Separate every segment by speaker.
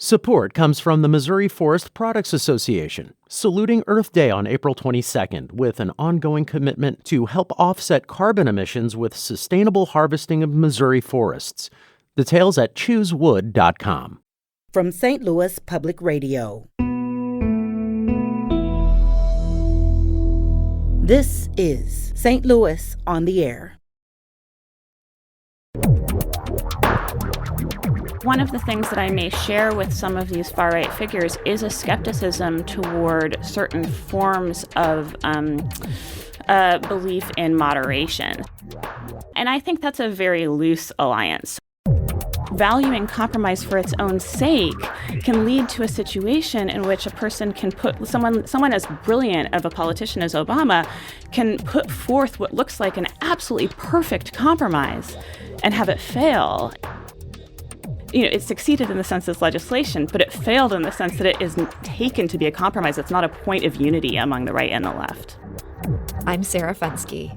Speaker 1: Support comes from the Missouri Forest Products Association, saluting Earth Day on April 22nd with an ongoing commitment to help offset carbon emissions with sustainable harvesting of Missouri forests. Details at choosewood.com.
Speaker 2: From St. Louis Public Radio. This is St. Louis on the Air.
Speaker 3: One of the things that I may share with some of these far-right figures is a skepticism toward certain forms of belief in moderation. And I think that's a very loose alliance. Valuing compromise for its own sake can lead to a situation in which a person can put someone as brilliant of a politician as Obama can put forth what looks like an absolutely perfect compromise and have it fail. It succeeded in the sense it's legislation, but it failed in the sense that it isn't taken to be a compromise. It's not a point of unity among the right and the left.
Speaker 4: I'm Sarah Fensky.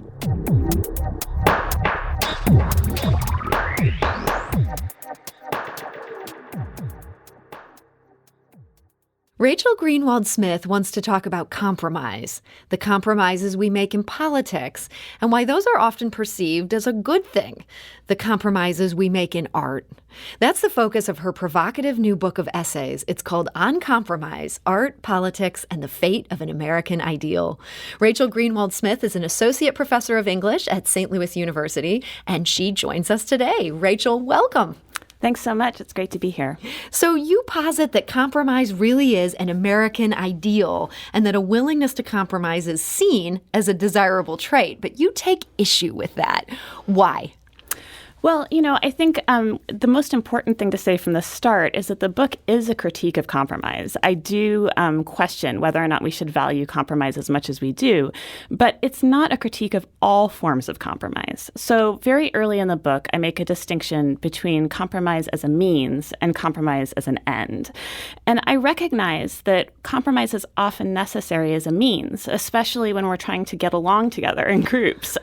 Speaker 4: Rachel Greenwald Smith wants to talk about compromise, the compromises we make in politics, and why those are often perceived as a good thing, the compromises we make in art. That's the focus of her provocative new book of essays. It's called On Compromise, Art, Politics, and the Fate of an American Ideal. Rachel Greenwald Smith is an associate professor of English at St. Louis University, and she joins us today. Rachel, welcome.
Speaker 3: Thanks so much. It's great to be here.
Speaker 4: So you posit that compromise really is an American ideal and that a willingness to compromise is seen as a desirable trait, but you take issue with that. Why?
Speaker 3: Well, I think the most important thing to say from the start is that the book is a critique of compromise. I do question whether or not we should value compromise as much as we do, but it's not a critique of all forms of compromise. So very early in the book, I make a distinction between compromise as a means and compromise as an end. And I recognize that compromise is often necessary as a means, especially when we're trying to get along together in groups.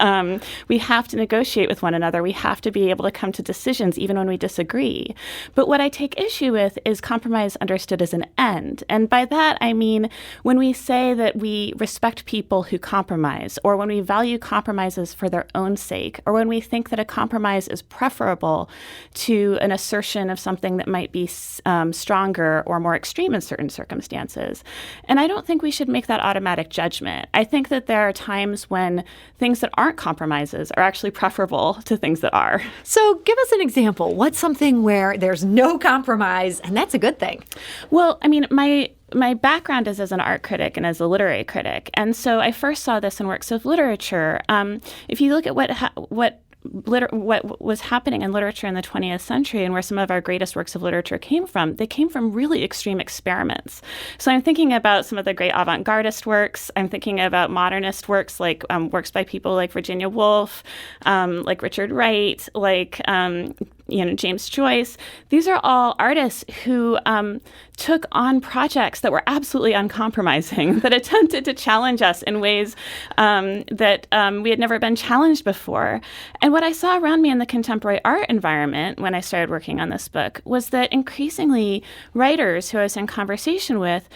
Speaker 3: We have to negotiate with one another. We have to be able to come to decisions even when we disagree. But what I take issue with is compromise understood as an end. And by that, I mean when we say that we respect people who compromise, or when we value compromises for their own sake, or when we think that a compromise is preferable to an assertion of something that might be stronger or more extreme in certain circumstances. And I don't think we should make that automatic judgment. I think that there are times when things that aren't compromises are actually preferable to things that are.
Speaker 4: So give us an example. What's something where there's no compromise, and that's a good thing?
Speaker 3: Well, I mean, my background is as an art critic and as a literary critic. And so I first saw this in works of literature. If you look at what was happening in literature in the 20th century and where some of our greatest works of literature came from, they came from really extreme experiments. So I'm thinking about some of the great avant-gardist works. I'm thinking about modernist works like works by people like Virginia Woolf, like Richard Wright, like James Joyce. These are all artists who took on projects that were absolutely uncompromising, that attempted to challenge us in ways that we had never been challenged before. And what I saw around me in the contemporary art environment when I started working on this book was that increasingly writers who I was in conversation with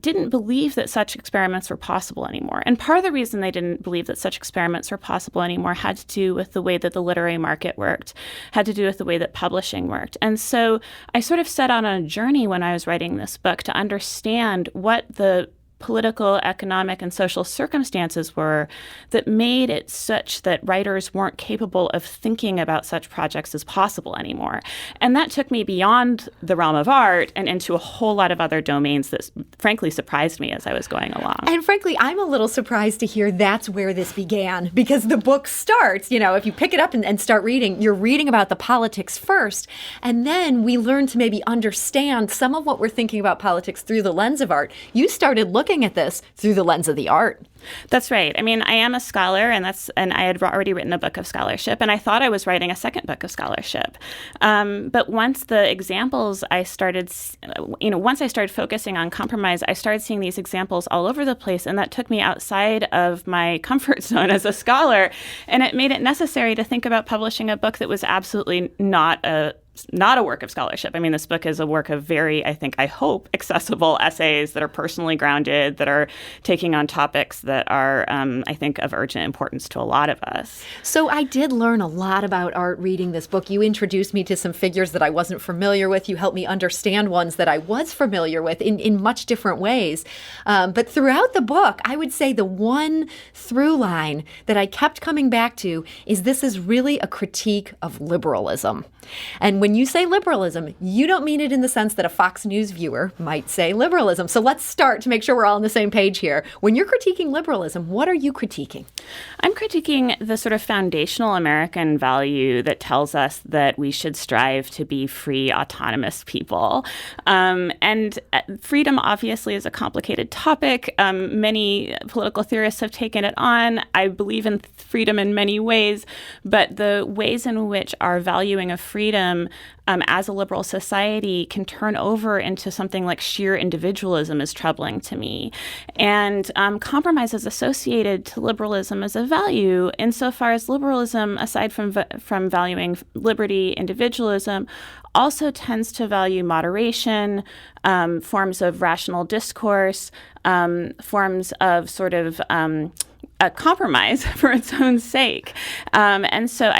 Speaker 3: didn't believe that such experiments were possible anymore. And part of the reason they didn't believe that such experiments were possible anymore had to do with the way that the literary market worked, had to do with the way that publishing worked. And so I sort of set out on a journey when I was writing this book to understand what the political, economic, and social circumstances were that made it such that writers weren't capable of thinking about such projects as possible anymore. And that took me beyond the realm of art and into a whole lot of other domains that frankly surprised me as I was going along.
Speaker 4: And frankly, I'm a little surprised to hear that's where this began, because the book starts, if you pick it up and start reading, you're reading about the politics first, and then we learn to maybe understand some of what we're thinking about politics through the lens of art. You started looking at this through the lens of the art.
Speaker 3: That's right. I mean, I am a scholar, and I had already written a book of scholarship, and I thought I was writing a second book of scholarship. But once the examples once I started focusing on compromise, I started seeing these examples all over the place, and that took me outside of my comfort zone as a scholar, and it made it necessary to think about publishing a book that was absolutely not a not a work of scholarship. I mean, this book is a work of very, I hope, accessible essays that are personally grounded, that are taking on topics that are, I think, of urgent importance to a lot of us.
Speaker 4: So I did learn a lot about art reading this book. You introduced me to some figures that I wasn't familiar with. You helped me understand ones that I was familiar with in much different ways. But throughout the book, I would say the one through line that I kept coming back to is this is really a critique of liberalism. And when you say liberalism, you don't mean it in the sense that a Fox News viewer might say liberalism. So let's start to make sure we're all on the same page here. When you're critiquing liberalism, what are you critiquing?
Speaker 3: I'm critiquing the sort of foundational American value that tells us that we should strive to be free, autonomous people. And freedom, obviously, is a complicated topic. Many political theorists have taken it on. I believe in freedom in many ways, but the ways in which our valuing of freedom as a liberal society can turn over into something like sheer individualism is troubling to me. And compromise is associated to liberalism as a value, insofar as liberalism, aside from valuing liberty, individualism, also tends to value moderation, forms of rational discourse, forms of sort of a compromise for its own sake. And so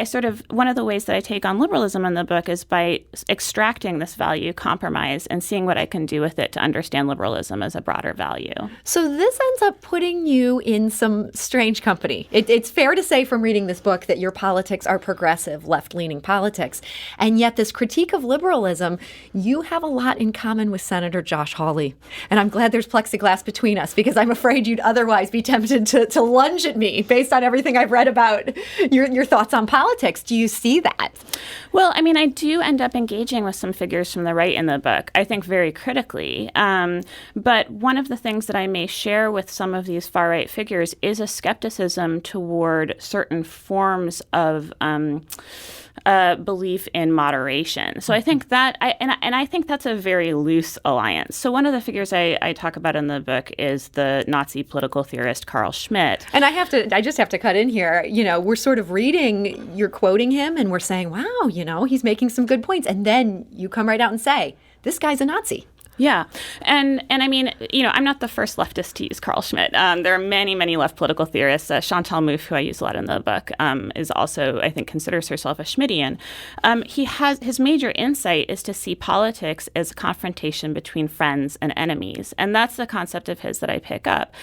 Speaker 3: one of the ways that I take on liberalism in the book is by extracting this value compromise and seeing what I can do with it to understand liberalism as a broader value.
Speaker 4: So this ends up putting you in some strange company. It's fair to say from reading this book that your politics are progressive, left-leaning politics. And yet this critique of liberalism, you have a lot in common with Senator Josh Hawley. And I'm glad there's plexiglass between us, because I'm afraid you'd otherwise be tempted to lunge at me based on everything I've read about your thoughts on politics. Do you see that?
Speaker 3: Well, I mean, I do end up engaging with some figures from the right in the book, I think very critically. But one of the things that I may share with some of these far-right figures is a skepticism toward certain forms of belief in moderation. So I think that, I think that's a very loose alliance. So one of the figures I talk about in the book is the Nazi political theorist Carl Schmitt.
Speaker 4: And I just have to cut in here. You know, we're sort of reading, you're quoting him, and we're saying, wow, he's making some good points. And then you come right out and say, this guy's a Nazi.
Speaker 3: Yeah. And I mean, I'm not the first leftist to use Carl Schmitt. There are many, many left political theorists. Chantal Mouffe, who I use a lot in the book, is also, I think, considers herself a Schmittian. His major insight is to see politics as a confrontation between friends and enemies. And that's the concept of his that I pick up.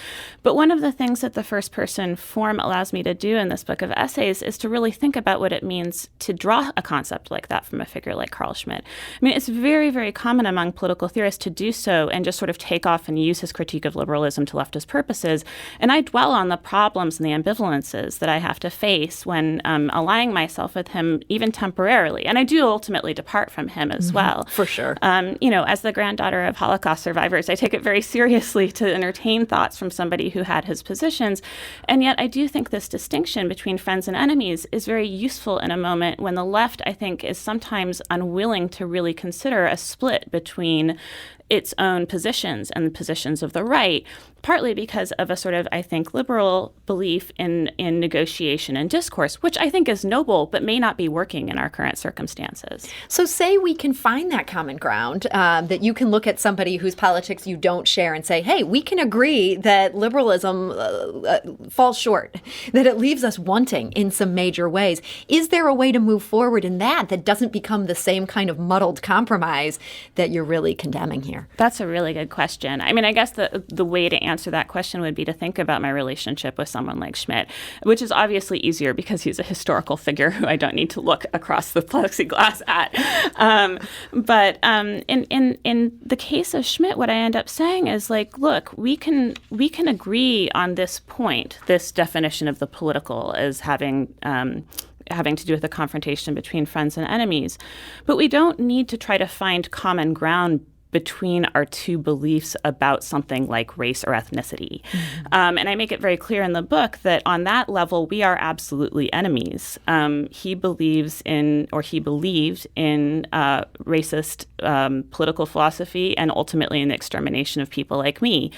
Speaker 3: But one of the things that the first person form allows me to do in this book of essays is to really think about what it means to draw a concept like that from a figure like Carl Schmitt. I mean, it's very, very common among political theorists to do so and just sort of take off and use his critique of liberalism to leftist purposes. And I dwell on the problems and the ambivalences that I have to face when allying myself with him, even temporarily. And I do ultimately depart from him as well.
Speaker 4: For sure.
Speaker 3: As the granddaughter of Holocaust survivors, I take it very seriously to entertain thoughts from somebody who had his positions. And yet I do think this distinction between friends and enemies is very useful in a moment when the left, I think, is sometimes unwilling to really consider a split between its own positions and the positions of the right, partly because of a sort of, I think, liberal belief in negotiation and discourse, which I think is noble, but may not be working in our current circumstances.
Speaker 4: So say we can find that common ground, that you can look at somebody whose politics you don't share and say, hey, we can agree that liberalism falls short, that it leaves us wanting in some major ways. Is there a way to move forward in that doesn't become the same kind of muddled compromise that you're really condemning here?
Speaker 3: That's a really good question. I mean, I guess the way to answer that question would be to think about my relationship with someone like Schmitt, which is obviously easier because he's a historical figure who I don't need to look across the plexiglass at. But in the case of Schmitt, what I end up saying is like, look, we can agree on this point, this definition of the political as having to do with a confrontation between friends and enemies. But we don't need to try to find common ground between our two beliefs about something like race or ethnicity. And I make it very clear in the book that on that level, we are absolutely enemies. He believed in racist political philosophy and ultimately in the extermination of people like me.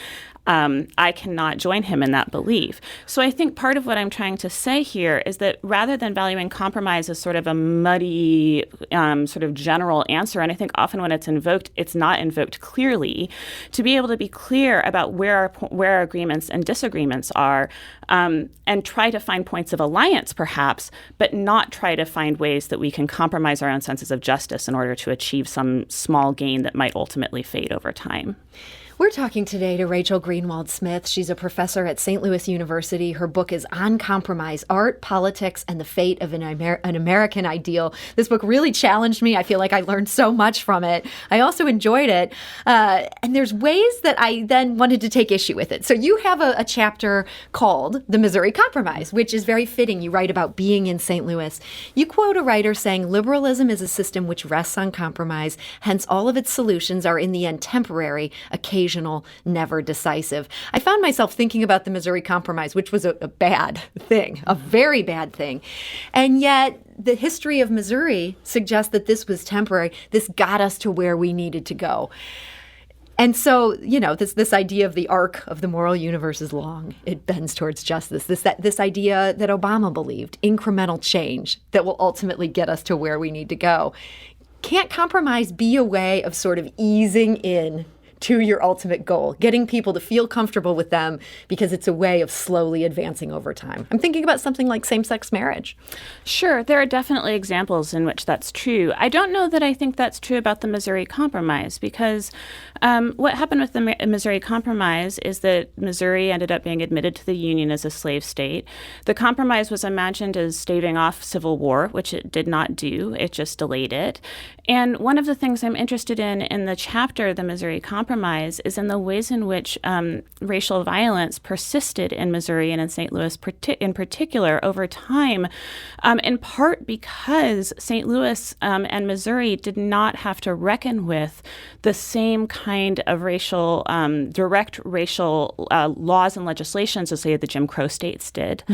Speaker 3: I cannot join him in that belief. So I think part of what I'm trying to say here is that rather than valuing compromise as sort of a muddy, sort of general answer, and I think often when it's invoked, it's not invoked clearly, to be able to be clear about where our agreements and disagreements are, and try to find points of alliance, perhaps, but not try to find ways that we can compromise our own senses of justice in order to achieve some small gain that might ultimately fade over time.
Speaker 4: We're talking today to Rachel Greenwald Smith. She's a professor at St. Louis University. Her book is On Compromise, Art, Politics, and the Fate of an American Ideal. This book really challenged me. I feel like I learned so much from it. I also enjoyed it. And there's ways that I then wanted to take issue with it. So you have a chapter called The Missouri Compromise, which is very fitting. You write about being in St. Louis. You quote a writer saying, "Liberalism is a system which rests on compromise. Hence, all of its solutions are in the end temporary, occasional, never decisive." I found myself thinking about the Missouri Compromise, which was a bad thing, a very bad thing. And yet the history of Missouri suggests that this was temporary. This got us to where we needed to go. And so, this idea of the arc of the moral universe is long. It bends towards justice. This idea that Obama believed, incremental change that will ultimately get us to where we need to go. Can't compromise be a way of sort of easing in to your ultimate goal, getting people to feel comfortable with them because it's a way of slowly advancing over time? I'm thinking about something like same-sex marriage.
Speaker 3: Sure, there are definitely examples in which that's true. I don't know that I think that's true about the Missouri Compromise because what happened with the Missouri Compromise is that Missouri ended up being admitted to the Union as a slave state. The compromise was imagined as staving off civil war, which it did not do. It just delayed it. And one of the things I'm interested in the chapter, The Missouri Compromise, is in the ways in which racial violence persisted in Missouri and in St. Louis in particular over time, in part because St. Louis and Missouri did not have to reckon with the same kind of direct racial laws and legislations as, say, the Jim Crow states did.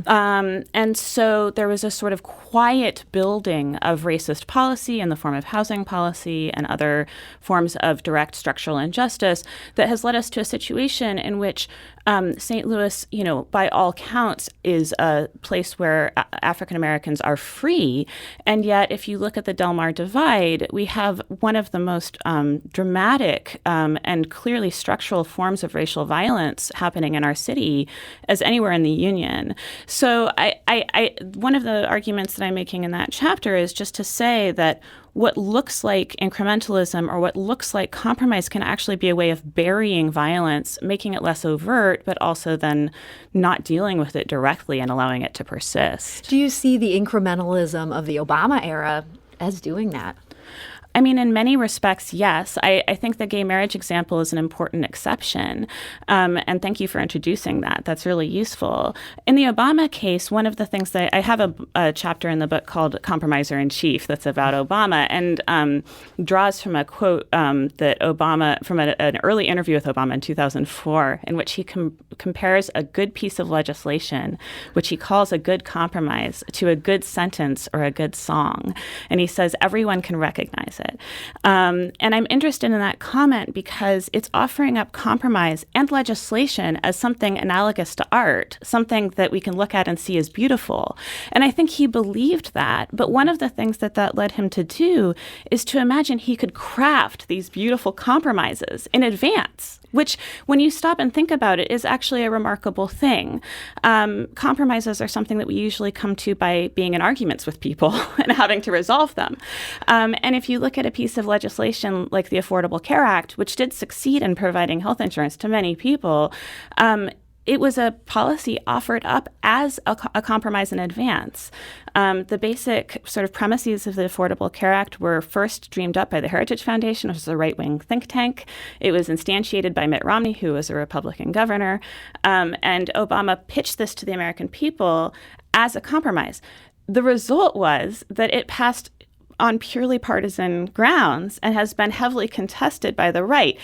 Speaker 3: And so there was a sort of quiet building of racist policy in the form of housing policy and other forms of direct structural injustice that has led us to a situation in which St. Louis, by all counts, is a place where African Americans are free. And yet, if you look at the Del Mar Divide, we have one of the most dramatic and clearly structural forms of racial violence happening in our city as anywhere in the Union. So one of the arguments that I'm making in that chapter is just to say that what looks like incrementalism or what looks like compromise can actually be a way of burying violence, making it less overt, but also then not dealing with it directly and allowing it to persist.
Speaker 4: Do you see the incrementalism of the Obama era as doing that?
Speaker 3: I mean, in many respects, yes. I think the gay marriage example is an important exception. And thank you for introducing that. That's really useful. In the Obama case, one of the things that I have a chapter in the book called Compromiser in Chief that's about Obama and draws from a quote that Obama, from an early interview with Obama in 2004, in which he compares a good piece of legislation, which he calls a good compromise, to a good sentence or a good song. And he says everyone can recognize it. And I'm interested in that comment because it's offering up compromise and legislation as something analogous to art, something that we can look at and see as beautiful. And I think he believed that. But one of the things that led him to do is to imagine he could craft these beautiful compromises in advance, which, when you stop and think about it, is actually a remarkable thing. Compromises are something that we usually come to by being in arguments with people and having to resolve them. And if you look at a piece of legislation like the Affordable Care Act, which did succeed in providing health insurance to many people, it was a policy offered up as a compromise in advance. The basic sort of premises of the Affordable Care Act were first dreamed up by the Heritage Foundation, which is a right-wing think tank. It was instantiated by Mitt Romney, who was a Republican governor. And Obama pitched this to the American people as a compromise. The result was that it passed on purely partisan grounds and has been heavily contested by the right.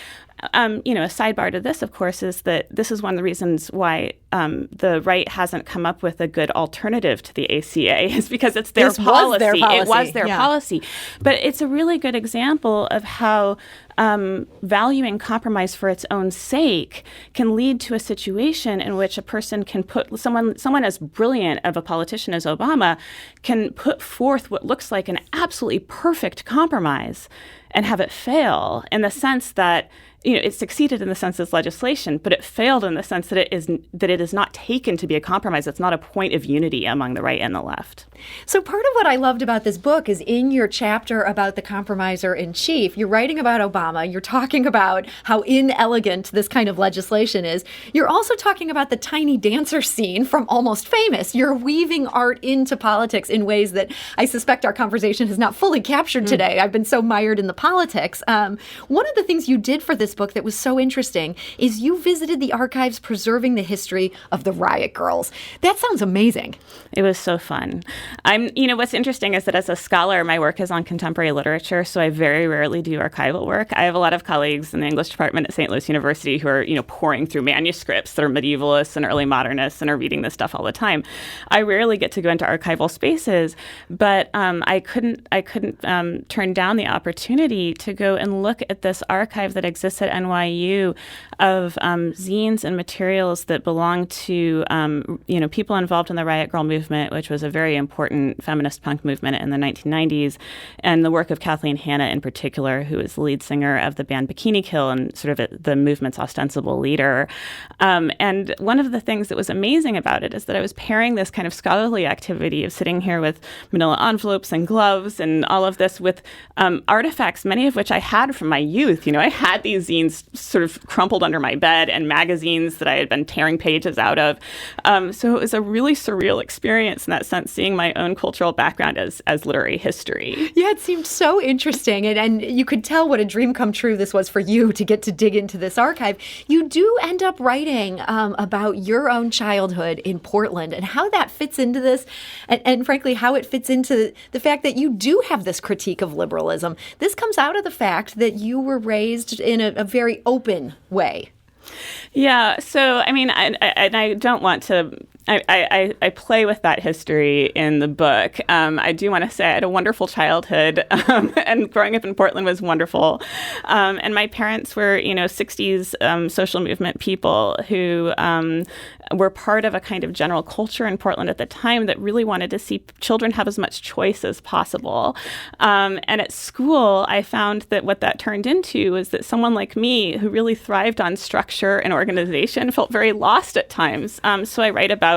Speaker 3: A sidebar to this, of course, is that this is one of the reasons why the right hasn't come up with a good alternative to the ACA is because it's their policy. It was their policy. But it's a really good example of how valuing compromise for its own sake can lead to a situation in which a person can put someone as brilliant of a politician as Obama can put forth what looks like an absolutely perfect compromise and have it fail in the sense that it succeeded in the sense it's legislation, but it failed in the sense that it is not taken to be a compromise. It's not a point of unity among the right and the left.
Speaker 4: So part of what I loved about this book is in your chapter about the compromiser in chief, you're writing about Obama, you're talking about how inelegant this kind of legislation is. You're also talking about the tiny dancer scene from Almost Famous. You're weaving art into politics in ways that I suspect our conversation has not fully captured today. I've been so mired in the politics. One of the things you did for this book that was so interesting is you visited the archives preserving the history of the Riot Girls. That sounds amazing.
Speaker 3: It was so fun. What's interesting is that as a scholar, my work is on contemporary literature, so I very rarely do archival work. I have a lot of colleagues in the English department at St. Louis University who are, pouring through manuscripts that are medievalists and early modernists and are reading this stuff all the time. I rarely get to go into archival spaces, but I couldn't turn down the opportunity to go and look at this archive that exists at NYU of zines and materials that belong to people involved in the Riot Girl movement, which was a very important feminist punk movement in the 1990s, and the work of Kathleen Hanna in particular, who is the lead singer of the band Bikini Kill and sort of the movement's ostensible leader. And one of the things that was amazing about it is that I was pairing this kind of scholarly activity of sitting here with manila envelopes and gloves and all of this with artifacts, many of which I had from my youth. I had these zines sort of crumpled under my bed and magazines that I had been tearing pages out of. So it was a really surreal experience in that sense, seeing my own cultural background as literary history.
Speaker 4: Yeah, it seemed so interesting. And you could tell what a dream come true this was for you to get to dig into this archive. You do end up writing about your own childhood in Portland and how that fits into this, and frankly, how it fits into the fact that you do have this critique of liberalism. This comes out of the fact that you were raised in a very open way.
Speaker 3: Yeah. So, I don't want to. I play with that history in the book. I do want to say I had a wonderful childhood, and growing up in Portland was wonderful. And my parents were, 60s social movement people who were part of a kind of general culture in Portland at the time that really wanted to see children have as much choice as possible. And at school, I found that what that turned into was that someone like me, who really thrived on structure and organization, felt very lost at times. So I write about,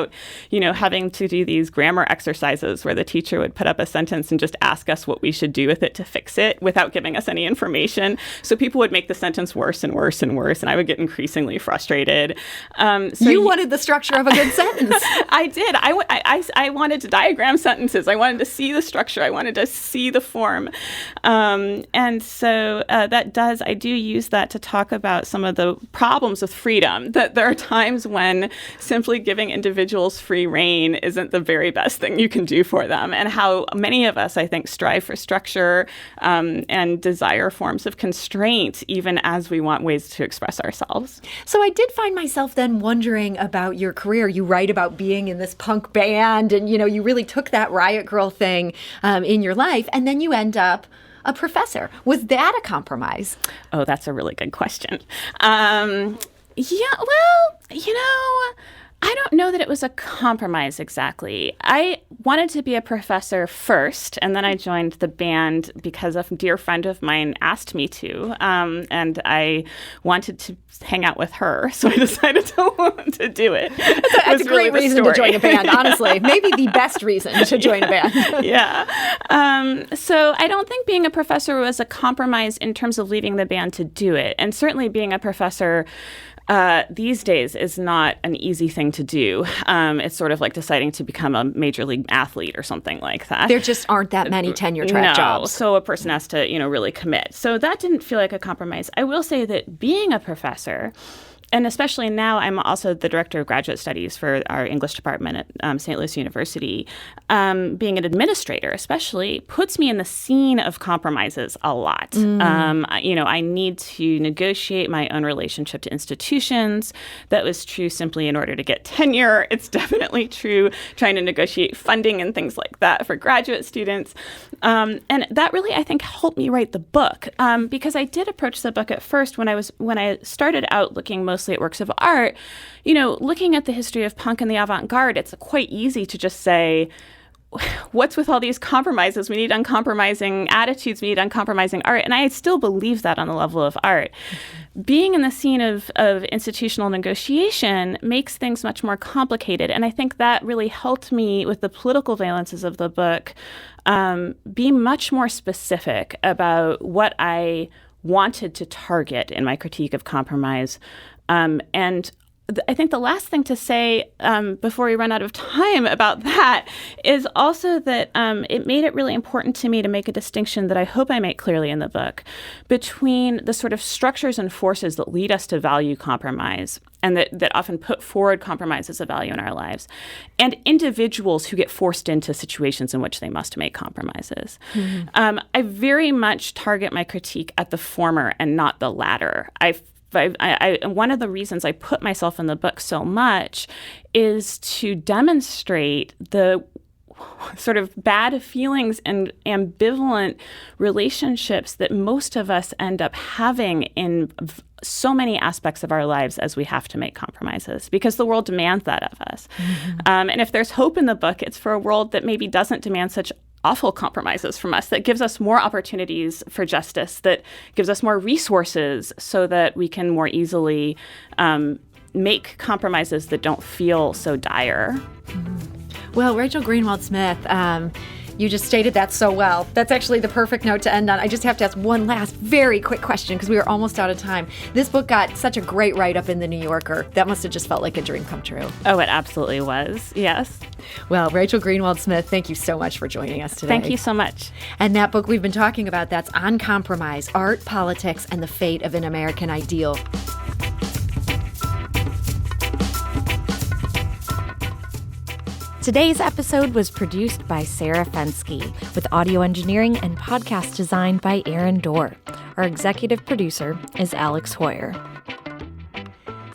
Speaker 3: having to do these grammar exercises where the teacher would put up a sentence and just ask us what we should do with it to fix it without giving us any information. So people would make the sentence worse and worse and worse, and I would get increasingly frustrated.
Speaker 4: You wanted the structure of a good sentence.
Speaker 3: I did. I wanted to diagram sentences. I wanted to see the structure. I wanted to see the form. And so I do use that to talk about some of the problems with freedom, that there are times when simply giving individuals free rein isn't the very best thing you can do for them, and how many of us, I think, strive for structure and desire forms of constraint, even as we want ways to express ourselves.
Speaker 4: So I did find myself then wondering about your career. You write about being in this punk band, and, you really took that Riot Girl thing in your life, and then you end up a professor. Was that a compromise?
Speaker 3: Oh, that's a really good question. I don't know that it was a compromise exactly. I wanted to be a professor first, and then I joined the band because a dear friend of mine asked me to, and I wanted to hang out with her, so I decided to do it.
Speaker 4: That's a great reason to join a band, honestly. Maybe the best reason to join a band.
Speaker 3: Yeah. So I don't think being a professor was a compromise in terms of leaving the band to do it, and certainly being a professor these days is not an easy thing to do. It's sort of like deciding to become a major league athlete or something like that.
Speaker 4: There just aren't that many tenure-track jobs.
Speaker 3: So a person has to, really commit. So that didn't feel like a compromise. I will say that being a professor and especially now, I'm also the director of graduate studies for our English department at St. Louis University. Being an administrator, especially, puts me in the scene of compromises a lot. I need to negotiate my own relationship to institutions. That was true simply in order to get tenure. It's definitely true trying to negotiate funding and things like that for graduate students. And that really, I think, helped me write the book, because I did approach the book at first when I started out looking mostly at works of art. Looking at the history of punk and the avant-garde, it's quite easy to just say, what's with all these compromises? We need uncompromising attitudes. We need uncompromising art. And I still believe that on the level of art. Being in the scene of institutional negotiation makes things much more complicated. And I think that really helped me with the political valences of the book be much more specific about what I wanted to target in my critique of compromise. And I think the last thing to say before we run out of time about that is also that it made it really important to me to make a distinction that I hope I make clearly in the book between the sort of structures and forces that lead us to value compromise and that often put forward compromise as a value in our lives, and individuals who get forced into situations in which they must make compromises. Mm-hmm. I very much target my critique at the former and not the latter. One of the reasons I put myself in the book so much is to demonstrate the sort of bad feelings and ambivalent relationships that most of us end up having in so many aspects of our lives as we have to make compromises, because the world demands that of us. Mm-hmm. And if there's hope in the book, it's for a world that maybe doesn't demand such awful compromises from us, that gives us more opportunities for justice, that gives us more resources so that we can more easily make compromises that don't feel so dire.
Speaker 4: Well, Rachel Greenwald Smith, you just stated that so well. That's actually the perfect note to end on. I just have to ask one last very quick question because we are almost out of time. This book got such a great write-up in The New Yorker. That must have just felt like a dream come true.
Speaker 3: Oh, it absolutely was. Yes.
Speaker 4: Well, Rachel Greenwald Smith, thank you so much for joining us today.
Speaker 3: Thank you so much.
Speaker 4: And that book we've been talking about, that's On Compromise, Art, Politics, and the Fate of an American Ideal.
Speaker 5: Today's episode was produced by Sarah Fensky, with audio engineering and podcast design by Aaron Dorr. Our executive producer is Alex Hoyer.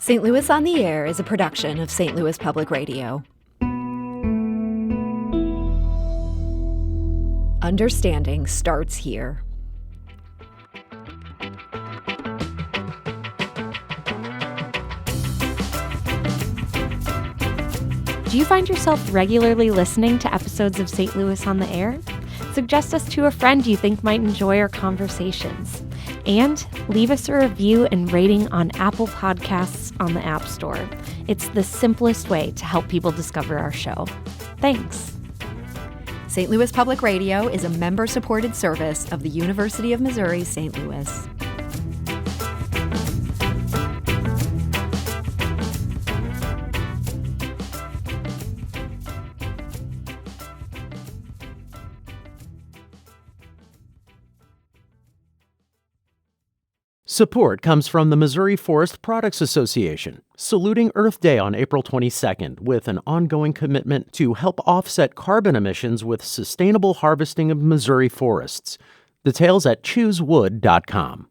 Speaker 4: St. Louis on the Air is a production of St. Louis Public Radio. Understanding starts here.
Speaker 5: Do you find yourself regularly listening to episodes of St. Louis on the Air? Suggest us to a friend you think might enjoy our conversations. And leave us a review and rating on Apple Podcasts on the App Store. It's the simplest way to help people discover our show. Thanks.
Speaker 4: St. Louis Public Radio is a member-supported service of the University of Missouri, St. Louis.
Speaker 1: Support comes from the Missouri Forest Products Association, saluting Earth Day on April 22nd with an ongoing commitment to help offset carbon emissions with sustainable harvesting of Missouri forests. Details at choosewood.com.